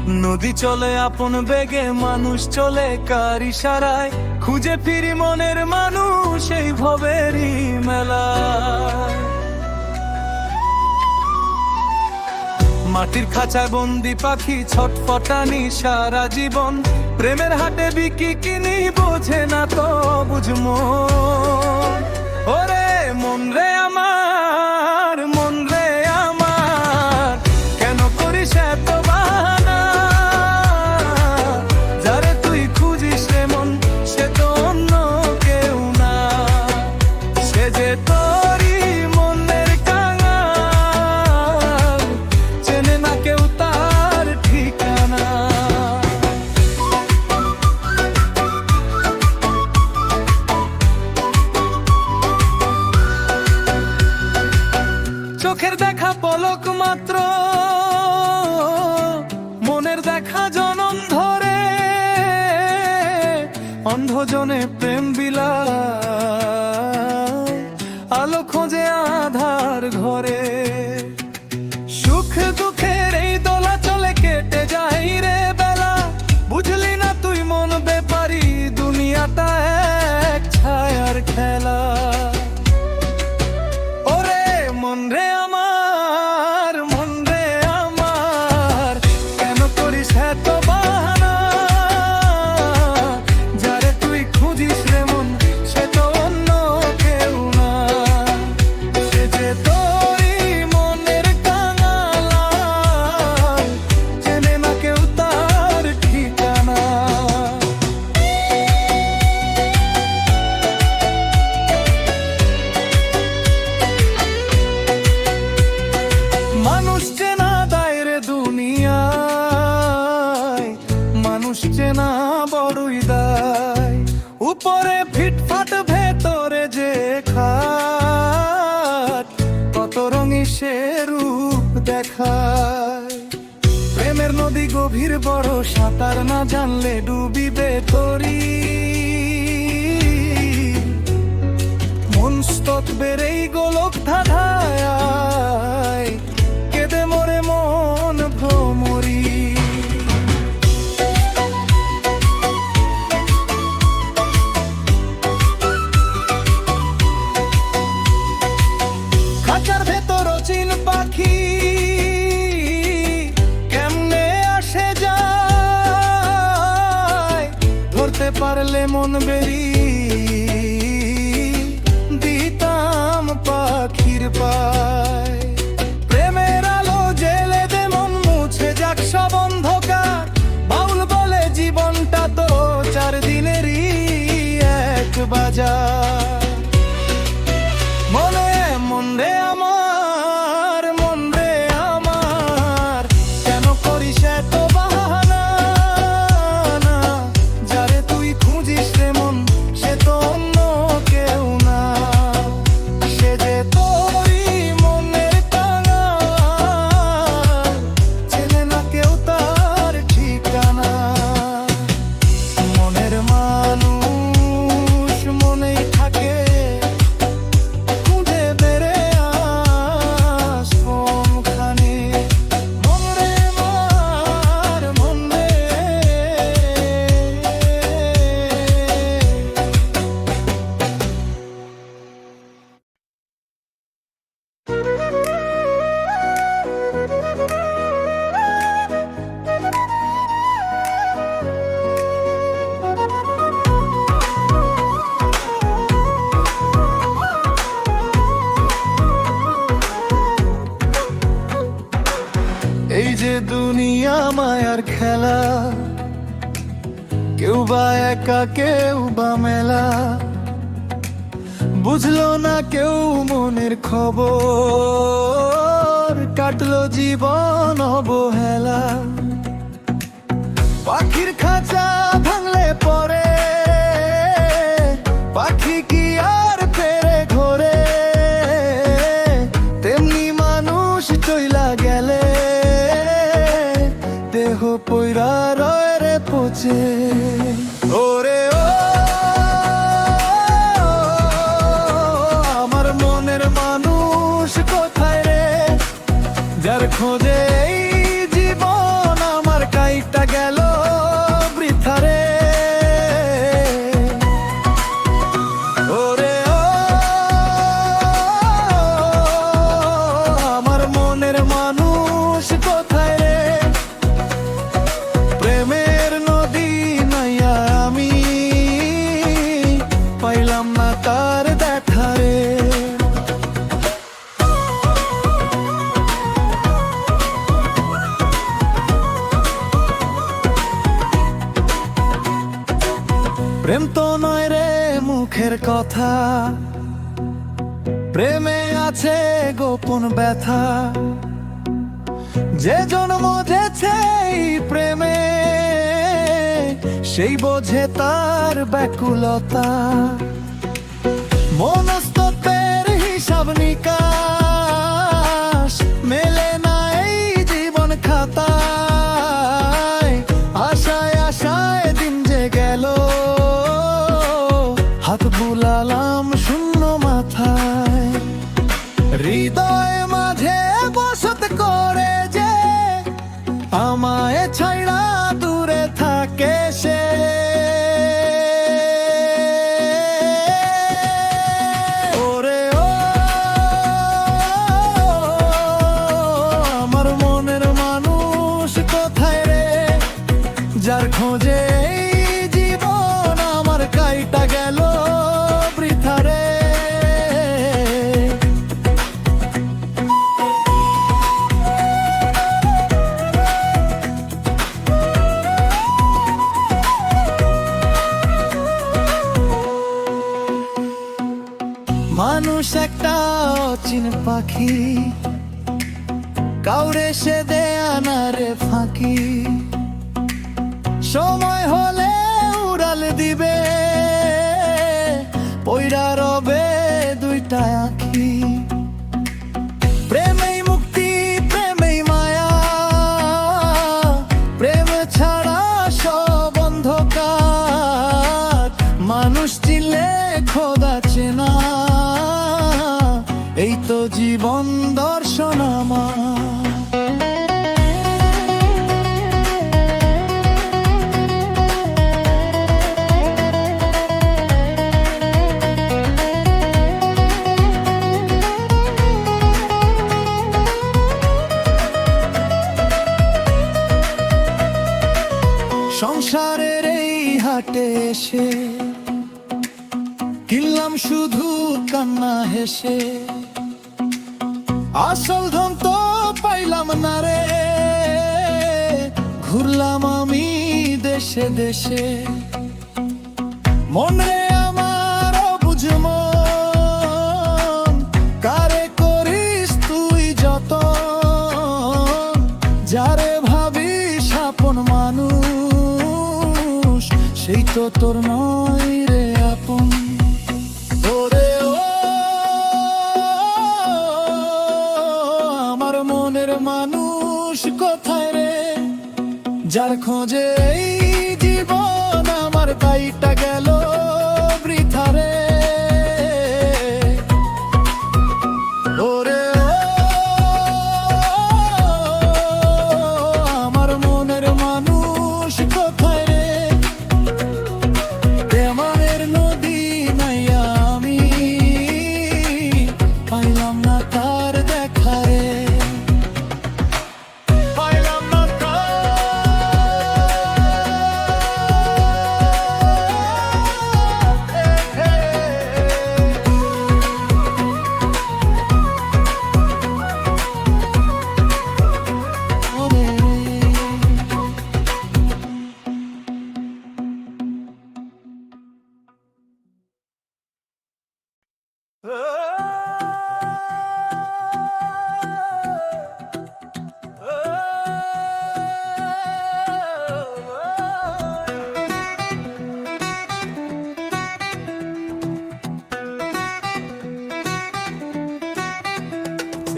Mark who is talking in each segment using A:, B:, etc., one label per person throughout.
A: নদী চলে আপন বেগে, মানুষ চলে কার ইশারায়, খুঁজে ফিরি মনের মানুষ এই ভবেরই মেলায়। মাটির খাঁচায় বন্দি পাখি ছটফটানি সারা জীবন, প্রেমের হাটে বিকি কিনি বোঝে না তো বুঝমো। ওরে মন রে আমার, মন রে আমার, কেন করিস এত বাহানা? যারে তুই খুঁজিস রে মন, সে তো অন্য কেউ না, সে যে তোরই মনের কাঙাল, চেনে না কেউ তার ঠিকানা। চোখের দেখা পলক মাত্র, মনের দেখা জনম ধরে, অন্ধজনে প্রেম বিলায়, আলো খোঁজে আধার ঘরে। সুখ দুঃখের এই দোলা চলে কেটে যাই রে বেলা, বুঝলি না তুই মন বেপারি, দুনিয়াটা এক ছায়ার খেলা। ওরে মন রে আমার, মন রে আমার, কেন করিস এত বাহানা? যারে তুই খুঁজিস রে মন, সে তো অন্য কেউ না, সে যে তোরই মনের কাঙাল, চেনে না কেউ তার ঠিকানা। মানুষ চেনা দায়রে দুনিয়ায়, মানুষ চেনা বড়ই দায়, উপরে ফিটফাট ভেতরে যে খাট, কত রঙে সে রূপ দেখায়। প্রেমের নদী গভীর বড়, সাঁতার না জানলে ডুবিবে তরি, মন স্তত বেড়েই গোলক ধাঁধায়, কেঁদে মরে মন ভ্রমরি। খাঁচার ভেতর চিন পাখি কেমনে আসে যায়, ধরতে পারলে মন বেরি দিতাম পাখির পায়। প্রেমের আলো জেলে দে মন, মুছে যাক সব অন্ধকার, বাউল বলে জীবনটা তো 4 দিনেরই এক বাজার। মনে মন রে আমার, মন রে আমার, কেন করিস এত বাহানা? যারে তুই খুঁজিস রে মন, সে তো অন্য কেউ না, সে যে তোরই মনের কাঙাল, চেনে না কেউ তার ঠিকানা। মনের মানুষ মনেই থাকে, খুঁজে বেড়ে আস কোনখানে। মন রে আমার, মন রে। এই যে দুনিয়া মায়ার খেলা, কেউ বা একা কেউ বা মেলা, বুঝলো না কেউ মনের খবর, কাটলো জীবন অবহেলা। পাখির খাঁচা ভাঙলে পরে, পাখি কি আর ফেরে ঘরে, তেমনি মানুষ চইলা গেলে, দেহ পইরা রয় রে পচে। ওরে ও আমার মনের মানুষ কোথায় রে, যার খোঁজে এই জীবন আমার কাই কাইটা গেল বৃথারে। ওরে ও আমার মনের মানুষ কোথায় রে, প্রেমের নদী নাইয়া আমি পাইলাম না তার দেখা রে। প্রেম তো নয় রে মুখের কথা, প্রেমে আছে গোপন ব্যথা। যে জন্মেছে এই প্রেমে সেই বোঝে তার ব্যাকুলতা। মনস্তত্ত্বের হিসাব নিকাশ মেলে না এই জীবন খাতায়। আশায় আশায় দিন যে গেল হাত বুলালাম শূন্য মাথায়। হৃদয় মাঝে বসত করে যে আমায় ছাইড়া দূরে থাকে সে। ওরে ও আমার মনের মানুষ কোথায় রে, যার খোঁজে এই জীবন আমার কাইটা গেল বৃথারে। মানুষ একটা অচিন পাখি, কাউরে সে দেয়া না রে ফাঁকি। সময় হলে উড়াল দিবে পইড়া রবে দুইটা আঁখি। প্রেমেই মুক্তি প্রেমেই মায়া, প্রেম ছাড়া সব অন্ধকার। মানুষ চিনলে খোদা চেনা, এই তো জীবন দর্শন আমার। সংসারের এই হাটে এসে কিনলাম শুধু কান্না হেসে। আসল ধন তো পাইলাম না রে, ঘুরলাম আমি দেশে দেশে। মনে আমার বুঝম কারে করিস তুই যত, যারে ভাবিস আপন মানুষ সেই তো তোর নয় রে আপন। ওরে ও আমার মনের মানুষ কোথায় রে, যার খোঁজে এই জীবন আমার কাইটা গেল বৃথারে। ওরে ও আমার মনের মানুষ কোথায় রে, প্রেমের নদী নাইয়া আমি পাইলাম না তার দেখা রে। পাইলাম না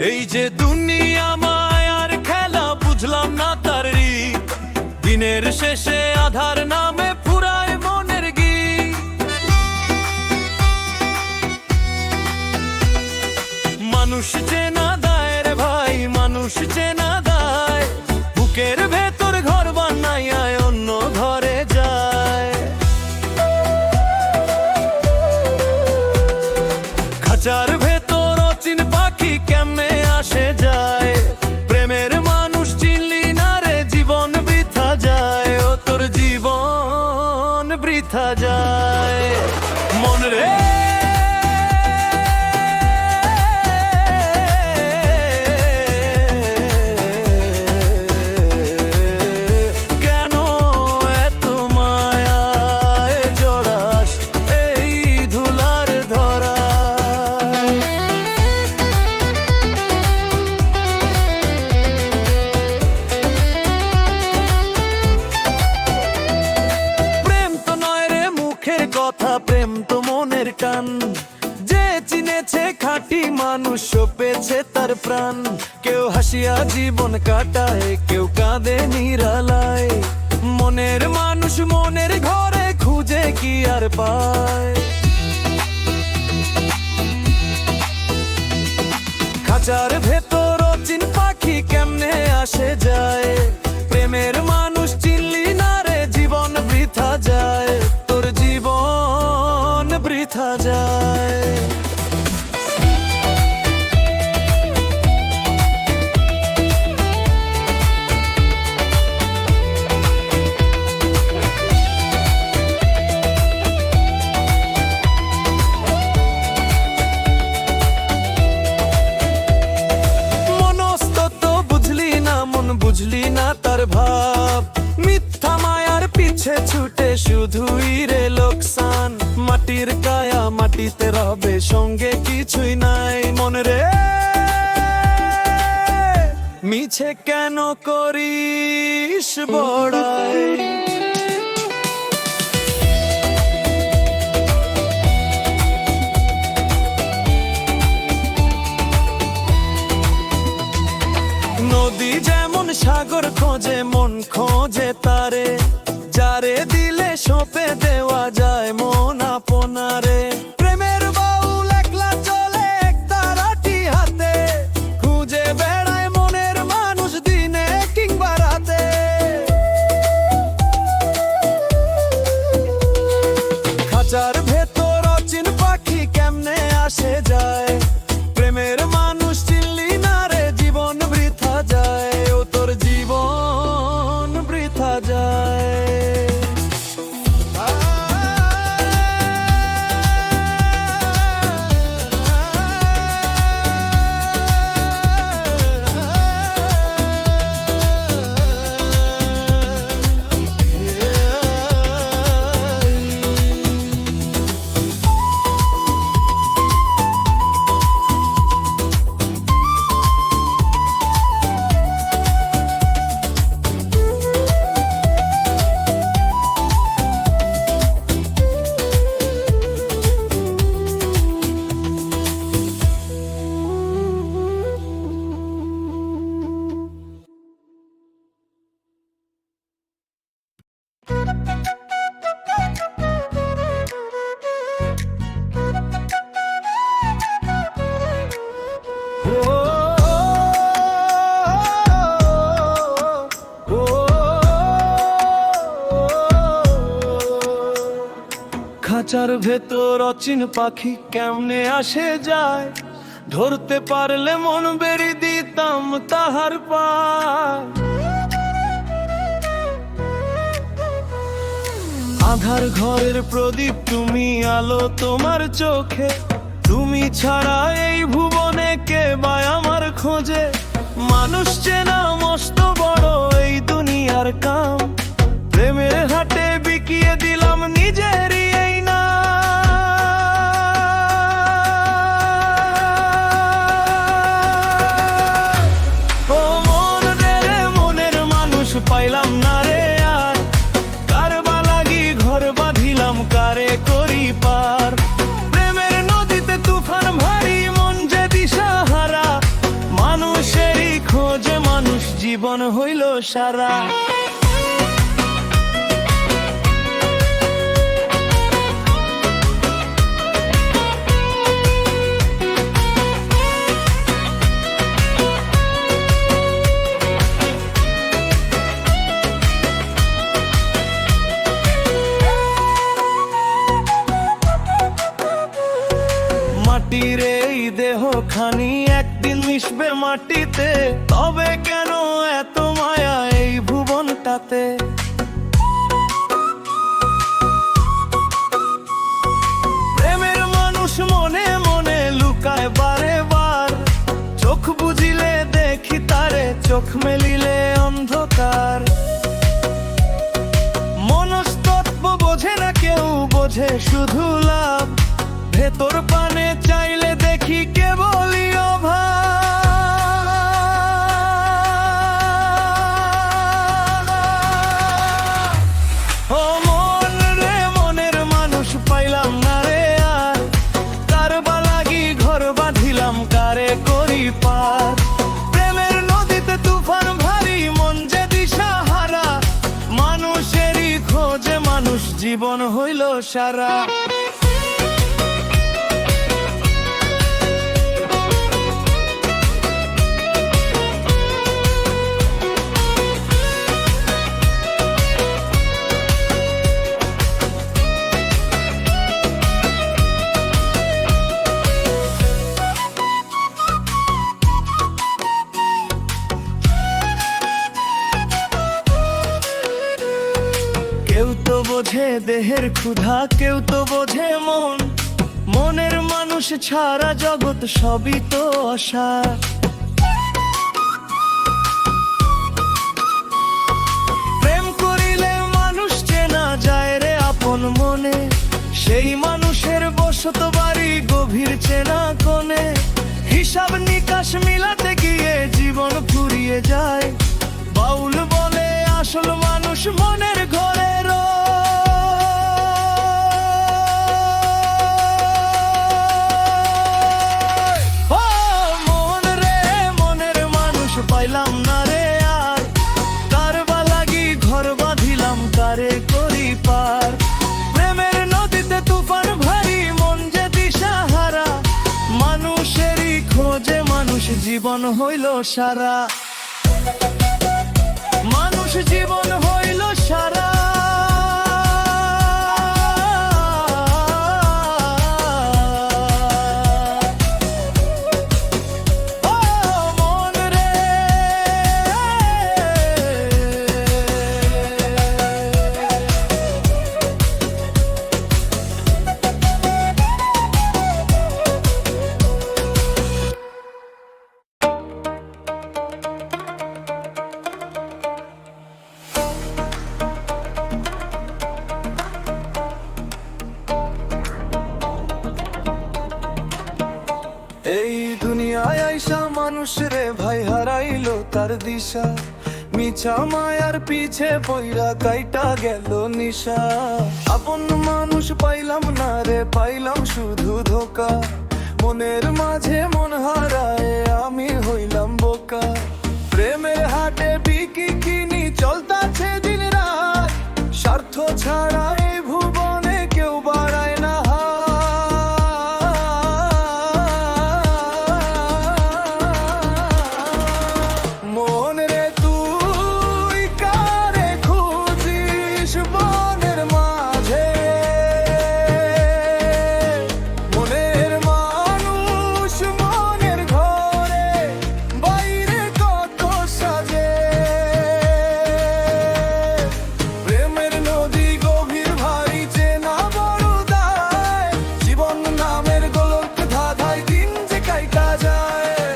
A: এই যে দুনিয়া মায়ার খেলা বুঝলাম না তার রীত, দিনের শেষে আধার নামে ফুরায় মনের গীত। মানুষ চেনা দায় রে ভাই, মানুষ চেনা দায়, বুকের ভেতর ঘর বানাই
B: বৃথা যায়। মন রে কেন এত মায়ায় জড়াস এই ধুলার ধরায়? প্রেম তো নয় রে মুখের কথা, প্রেম তো মনের টান। যে চিনেছে খাঁটি মানুষ পেয়েছে তার প্রাণ। কেউ হাসিয়া জীবন কাটায়, কেউ কাঁদে নিরালায়। মনের মানুষ মনের ঘরে খুঁজে কি আর পায়? খাঁচার ভেতর অচিন পাখি কেমনে আসে যায়? প্রেমের মানুষ চিনলি না রে জীবন বৃথা যায়, তোর জীবন বৃথা যায়। বুঝলি না তার ভাব, মিথ্যা মায়ার পিছে ছুটে শুধুই রে লোকসান। মাটির কায়া মাটিতে রবে, সঙ্গে কিছুই নাই। মন রে মিছে কেন করিস বড়াই? নদী যেমন সাগর খোঁজে, মন খোঁজে তারে। যারে দিলে সঁপে দেওয়া যায় মন আপনারে। প্রেমের বাউল একলা চলে একতারাটি হাতে, খুঁজে বেড়ায় মনের মানুষ দিনে কিংবা রাতে। খাঁচার ভেতর অচিন পাখি কেমনে আসে যায়? প্রেমের মানুষ চিনলি না রে জীবন বৃথা যায়, ও তোর জীবন বৃথা যায়। খাঁচার ভেতর অচিন পাখি কেমনে আসে যায়? ধরতে পারলে মন বেরি দিতাম তাহার পায়। আধার ঘরের প্রদীপ তুমি, আলো তোমার চোখে। তুমি ছাড়া এই ভুবনে কে বা আমার খোঁজে? মানুষ চেনা মস্ত বড় এই দুনিয়ার কাম। প্রেমের হাটে বিকিয়ে দিলাম নিজেরই এই না। ও মন রে মনের মানুষ পাইলাম না রে আর। কারবা লাগি ঘর বাঁধিলাম, কারে করি পার? প্রেমের নদীতে তুফান ভারী, মন যে দিশাহারা। মানুষেরই খোঁজে মানুষ, জীবন হইল সারা। মাটির এই দেহ খানি একদিন মিশবে মাটিতে, তবে কেন এত মায়া এই ভুবনটাতে? মেলিলে অন্ধকার। মনস্তত্ত্ব বোঝে না কেউ, বোঝে শুধু লাভ। ভেতর পানে চাইলে দেখি কেবলই অভাব। ও মন রে, মনের মানুষ পাইলাম না রে আর। কার বা লাগি ঘর বাঁধিলাম, কারে করি পার। প্রেমের নদীতে তুফান ভারী, মন যে দিশাহারা। মানুষেরই খোঁজে মানুষ, জীবন হইল সারা। কেউ তো বোঝে দেহের ক্ষুধা, কেউ তো বোঝে মন। মনের মানুষ ছাড়া জগৎ সবই তো অসার। প্রেম করিলে মানুষ চেনা যায় রে আপন মনে। সেই মানুষের বসত বাড়ি গভীর চেনা কোণে। হিসাব নিকাশ মিলাতে গিয়ে জীবন ফুরিয়ে যায়। বাউল বলে আসল মানুষ মনের ঘরে রয়। ও মন রে, মনের মানুষ পাইলাম না রে আর। কার বা লাগি ঘর বাঁধিলাম, কারে করি পার। প্রেমের নদীতে তুফান ভারী, মন যে দিশাহারা। মানুষেরই খোঁজে মানুষ, জীবন হইল সারা। মানুষ জীবন হইল সারা। ও মন রে, এই দুনিয়ায় আইসা মানুষ রে ভাই হারাইলো তার দিশা। মিছা মায়ার পিছে পইরা কাইটা গেল নিশা। আপন মানুষ পাইলাম না রে, পাইলাম শুধু ধোকা। মনের মাঝে মন হারায়, আমি হইলাম বোকা। প্রেমের হাটে বিকি কিনি চলতাছে দিন রাত। স্বার্থ ছাড়া এই ভুবনে কেউ বাড়ায় না হাত। মন রে, তুই কারে খুঁজিস বনের মাঝে? মনের মানুষ মনের ঘরে, বাইরে কত সাজে। প্রেমের নদী গভীর ভারী, চেনা বড় দায়। জীবন নামের গোলক ধাঁধায় দিন যে কাইটা যায়।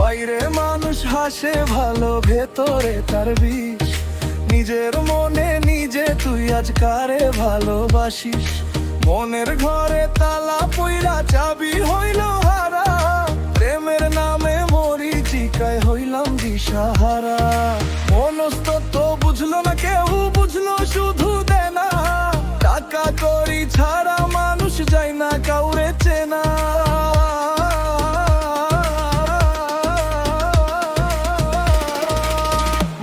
B: বাইরে মানুষ হাসে ভালো, ভেতরে তার বিষ। নিজের মনে নিজে তুই আজ কারে ভালোবাসিস? মনের ঘরে তালা পইরা চাবি হইল হারা। প্রেমের নামে মরিচিকায় হইলাম দিশাহারা। মনস্তত্ত্ব বুঝলো না কেউ, বুঝলো শুধু দেনা। টাকা করি ছাড়া মানুষ যায় না কাউরে চেনা।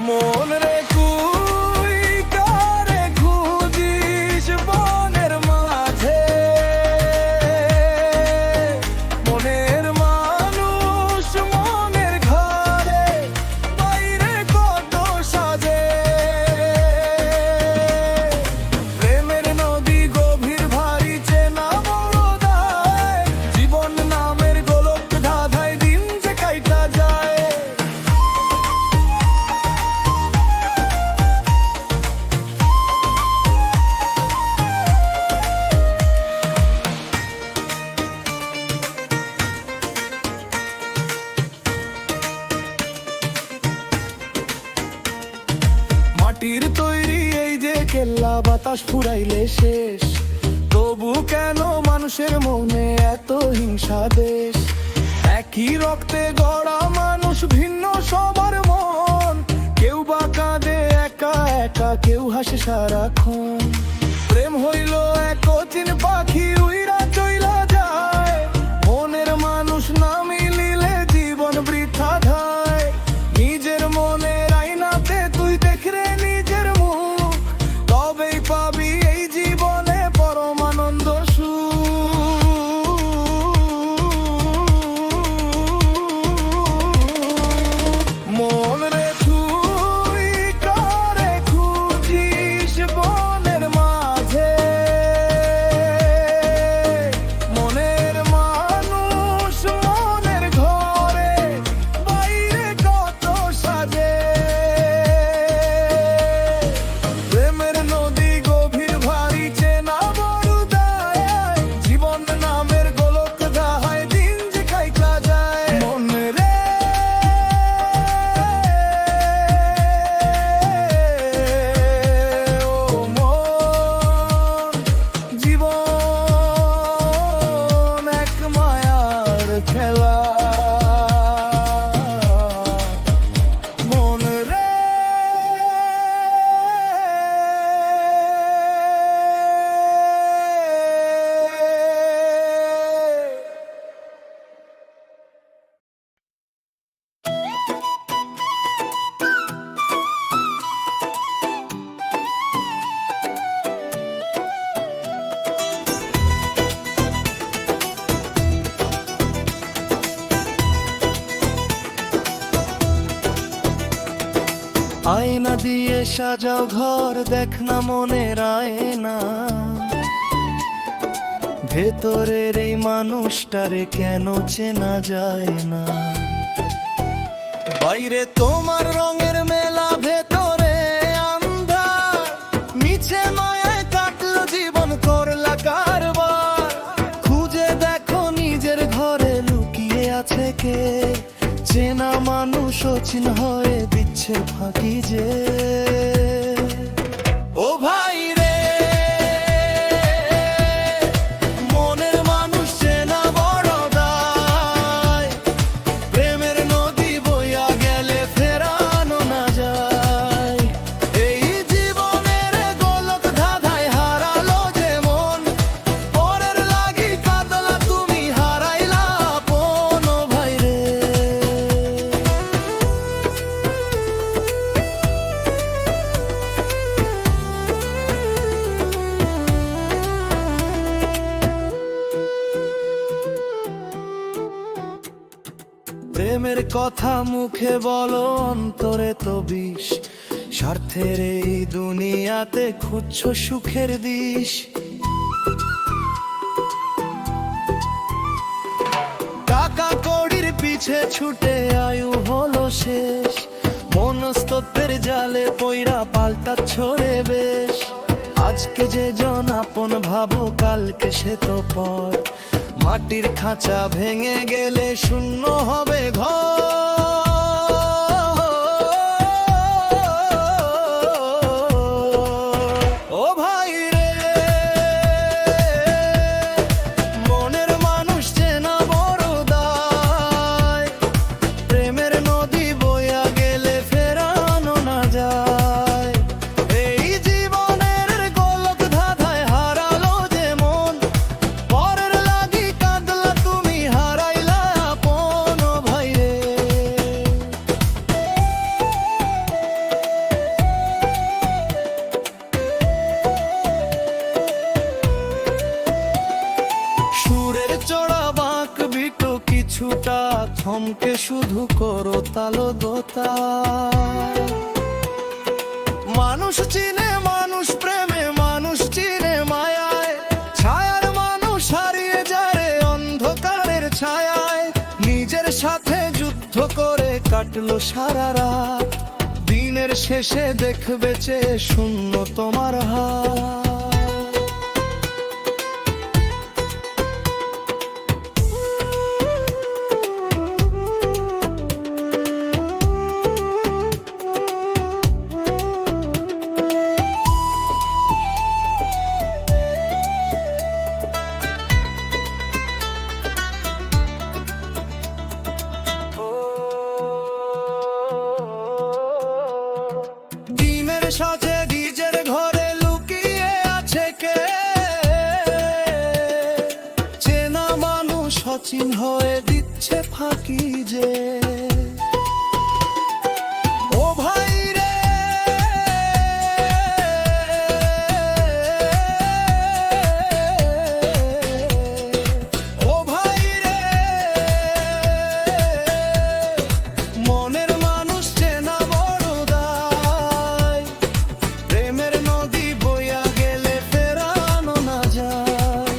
B: মন রে, তুই কারে খুঁজিস বনের মাঝে? মনের মানুষ মনের ঘরে, বাইরে কত
A: যে কেল্লা বাতাস ফুরাইলে শেষ, তবু কেন মানুষের মনে এত হিংসা দেশ? একই রক্তে গড়া মানুষ, ভিন্ন সবার মন, কেউ বা কাঁদে একা একা, কেউ হাসে সারাক্ষণ। প্রেম হইল এক অচিন পাখি, উইরা চইলা যায়, মনের মানুষ না মিলিলে জীবন বৃথা যায়। নিজের মনের আয়নাতে তুই দেখরে নিজের মুখ, তবেই পাবি এই জীবনে পরমানন্দ মন রে তুই কারে খুঁজিস বনের মাঝে, মনের মানুষ মনের ঘরে, বাইরে কত সাজে। প্রেমের নদী গভীর ভারী চেনা বড় দায়, জীবন নামের গোলক দাহায়, দিন যে কাইটা যায়। মন রে ও মন, জীবন এক মায়ার খেলা। মন রে আয়না দিয়ে সাজাও ঘর, দেখ না মনের আয়না, ভেতরের এই মানুষটারে কেন চেনা যায় না। বাইরে তোমার রঙের মেলা, ভেতরে আন্ধার, মিছে মায়ায় কাটলো জীবন, করলা কারবার। খুঁজে দেখো নিজের ঘরে লুকিয়ে আছে কে, চেনা মানুষ অচিন হয়ে দিচ্ছে ফাঁকি যে। ও ভাই রে, মনের মানুষ চেনা বড় দায়, প্রেমের নদী বইয়া গেলে ফেরানো না যায়। এই জীবনের গোলক ধাঁধায় হারালো যে মন, পরের লাগি কাঁদলা তুমি, হারাইলা আপন। ও ভাই রে, প্রেমের কথা মুখে বলো, অন্তরে তো বিষ। স্বার্থের এই দুনিয়াতে খুঁজছো সুখের দিশ। টাকা কড়ির পিছে ছুটে আয়ু হলো শেষ, মনস্তত্বের জালে পইরা পাল্টা ছড়ে বেশ। আজকে যে জন আপন ভাবো, কালকে সে তো পর, মাটির খাঁচা ভেঙে গেলে শূন্য হবে ঘর। ও ভাই রে, মনের মানুষ চেনা বড় দায়, প্রেমের নদী বইয়া গেলে ফেরানো না যায়। এই জীবনের গোলক ধাঁধায় হারালো যে মন, পরের লাগি কাঁদলা তুমি, হারাইলা আপন। ও ভাই রে, সুরের চড়া বাঁক বিটো কিছুটা থমকে শুধু করো তালো দোতা। মানুষ চিনে মানুষ প্রেমে, মানুষ চিনে মায়ায়, ছায়ার মানুষ হারিয়ে যায় রে অন্ধকারের ছায়ায়। নিজের সাথে যুদ্ধ করে কাটলো সারা রাত, দিনের শেষে দেখবে চেয়ে শূন্য তোমার হাত।
B: প্রাচীন হয়ে দিচ্ছে ফাঁকি যে। ও ভাই রে, ও ভাই রে, মনের মানুষ চেনা বড় দায়। প্রেমের নদী বইয়া গেলে ফেরানো না যায়।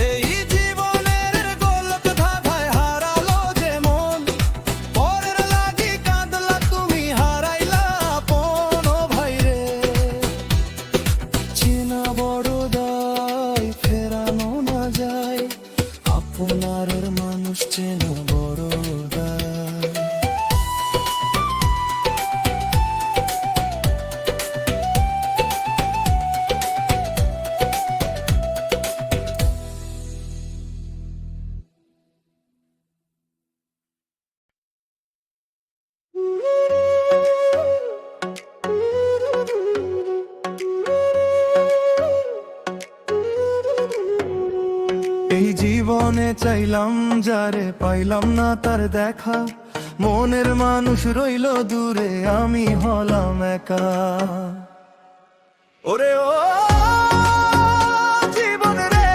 B: এই জীবনের গোলক ধাঁধায় হারালো যে মন, পরের লাগি কাঁদলা তুমি হারাইলা আপন। ও ভাই রে, চেনা বড় দায়, ফেরানো না যায়। আপনার মানুষ চেনা বড় দায়। এই জীবনে চাইলাম যারে, পাইলাম না তার দেখা। মনের মানুষ রইল দূরে, আমি হলাম একা। ওরে ও জীবন রে,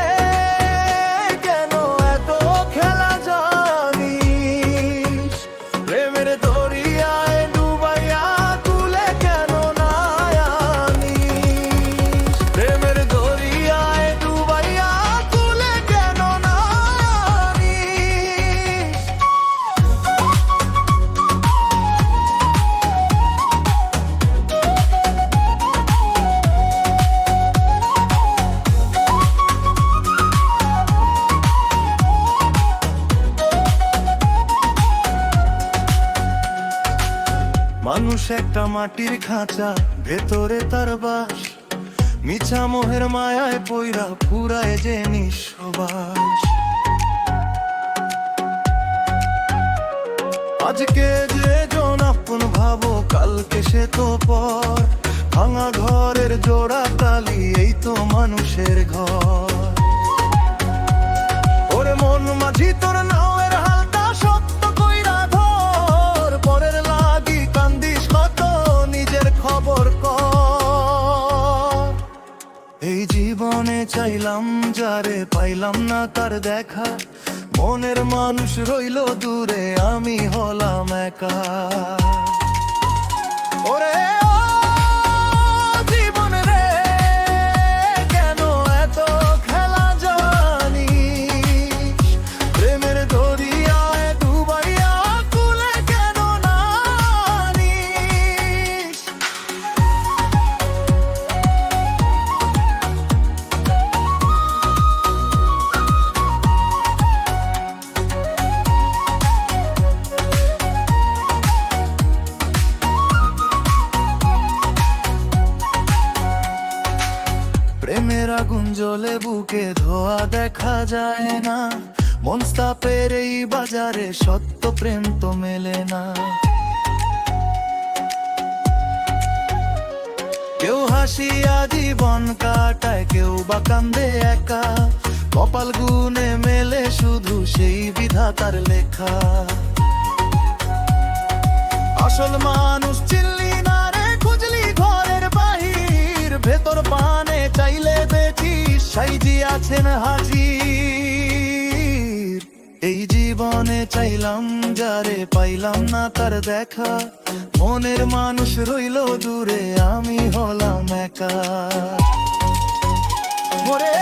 B: কেন এত খেলা জানিস? প্রেমের দরিয়ায় ডুবাইয়া তুলে কেন না আনিস? প্রেমের দরিয়ায় ডুবাইয়া তুলে কেন না আনিস? মানুষ একটা মাটির খাঁচা, ভেতরে তার বাস। মিছা মোহের মায়ায় পইরা পুরায় যে নিঃশ্বাস। আজকে যে জন আপন ভাবো, কালকে সে তো পর। ভাঙা ঘরের জোড়া তালি, এই তো মানুষের ঘর। ওরে মন মাঝি তোর নাওয়ের হালটা শক্ত কইরা ধর। পরের লাগি কান্দিস কত, নিজের খবর কর। এই জীবনে চাইলাম যারে, পাইলাম না তার দেখা। মনের মানুষ রইল দূরে, আমি হলাম একা। ওরে ও জীবন রে, কেন এত খেলা জানিস? প্রেমের দরিয়ায় ডুবাইয়া তুলে কেন না আনিস? প্রেমের আগুন জ্বলে বুকে, ধোয়া দেখা যায় না। মনস্তাপের এই বাজারে সত্য প্রেম তো মেলে না। কেউ হাসিয়া জীবন কাটায়, কেউ বা কান্দে একা। কপাল গুনে মেলে শুধু সেই বিধাতার লেখা। আসল মানুষ চিনলি না রে, খুঁজলি ঘরের বাহির। ভেতর পানে চাইলে দেখিস, সাইজি আছেন হাজির। এই জীবনে চাইলাম যারে, পাইলাম না তার দেখা। মনের মানুষ রইল দূরে, আমি হলাম একা। ওরে